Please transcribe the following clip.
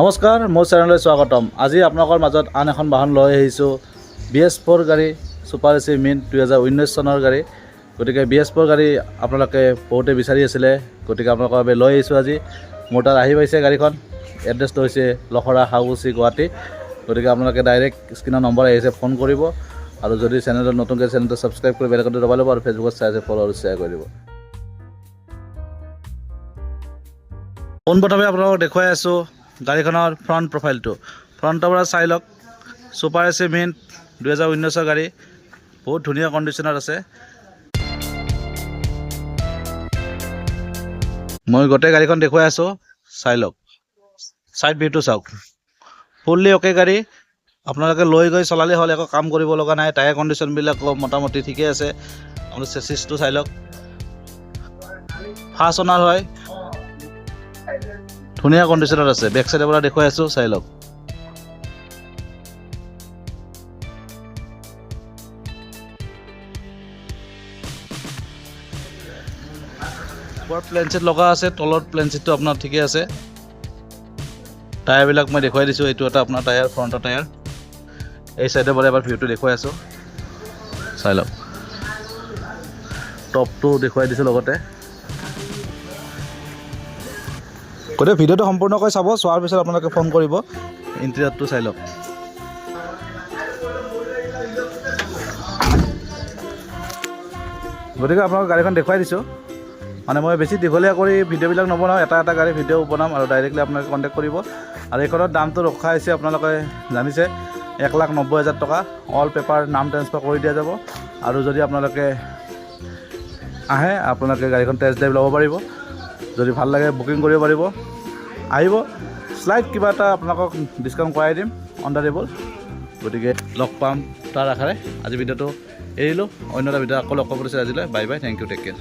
নমস্কাৰ, মোৰ চেনেললৈ স্বাগতম। আজি আপোনালোকৰ মাজত আন এখন বাহন লৈ আহিছোঁ। BS4 গাড়ী, ছুপাৰ এচি মিণ্ট 2019 চনৰ গাড়ী। গতিকে BS4 গাড়ী আপোনালোকে বহুতে বিচাৰি আছিলে, গতিকে আপোনালোকৰ বাবে লৈ আহিছোঁ আজি। মোৰ তাত আহি পাইছে গাড়ীখন। এড্ৰেছটো হৈছে লখৰা, হাউচি, গুৱাহাটী। গতিকে আপোনালোকে ডাইৰেক্ট স্ক্ৰীনৰ নম্বৰ আহিছে, ফোন কৰিব। আৰু যদি চেনেলত নতুনকৈ চেনেলটো ছাবস্ক্ৰাইব কৰি বেলেগতো দবাই ল'ব আৰু ফেচবুকত চাই ফ'ল' আৰু শ্বেয়াৰ কৰি দিব। পোনপ্ৰথমে আপোনালোকক দেখুৱাই আছোঁ গাড়ীখনৰ ফ্ৰণ্ট প্ৰফাইলটো। ফ্ৰণ্টৰ পৰা চাই লওক। ছুপাৰ এচি মিণ্ট 2019 গাড়ী, বহুত ধুনীয়া কণ্ডিশ্যনত আছে। মই গোটেই গাড়ীখন দেখুৱাই আছোঁ, চাই লওক। ছাইড ভিউটো চাওক, ফুল্লি অ'কে গাড়ী। আপোনালোকে লৈ গৈ চলালে হ'ল, একো কাম কৰিব লগা নাই। টায়াৰ কণ্ডিশ্যনবিলাক মোটামুটি ঠিকে আছে। আপুনি চেচিছটো চাই লওক, ফাৰ্ষ্ট অনাৰ হয়, ধুনীয়া কণ্ডিশ্যনত আছে। বেক চাইডৰ পৰা দেখুৱাই আছোঁ, চাই লওক। ওপৰত প্লেন চিট লগা আছে, তলত প্লেন চিটটো আপোনাৰ ঠিকে আছে। টায়াৰবিলাক মই দেখুৱাই দিছোঁ। এইটো এটা আপোনাৰ টায়াৰ, ফ্ৰণ্টৰ টায়াৰ। এই চাইডৰ পৰা এবাৰ ভিউটো দেখুৱাই আছোঁ, চাই লওক। টপটো দেখুৱাই দিছোঁ লগতে। গোটেই ভিডিঅ'টো সম্পূৰ্ণকৈ চাব, চোৱাৰ পিছত আপোনালোকে ফোন কৰিব। ইণ্টেৰিয়ৰটো চাই লওক। গতিকে আপোনালোক গাড়ীখন দেখুৱাই দিছোঁ। মানে মই বেছি দীঘলীয়া কৰি ভিডিঅ'বিলাক নবনাওঁ, এটা এটা গাড়ী ভিডিঅ' বনাম আৰু ডাইৰেক্টলি আপোনালোকে কণ্টেক্ট কৰিব। আৰু এইখনৰ দামটো ৰখা হৈছে, আপোনালোকে জানিছে, 1,90,000 টকা। অল পেপাৰ, নাম ট্ৰেন্সফাৰ কৰি দিয়া যাব। আৰু যদি আপোনালোকে আহে, আপোনালোকে গাড়ীখন টেষ্ট ড্ৰাইভ ল'ব পাৰিব। যদি ভাল লাগে বুকিং কৰিব পাৰিব। আহিব, শ্লাইড কিবা এটা আপোনালোকক ডিছকাউণ্ট কৰাই দিম, অন দ্য টেবল। গতিকে লগ পাম তাৰ আশাৰে আজি ভিডিঅ'টো এৰিলোঁ। অন্য এটা ভিডিঅ' আকৌ লগ পাব দিছে আজিলৈ। Bye bye, thank you, take care.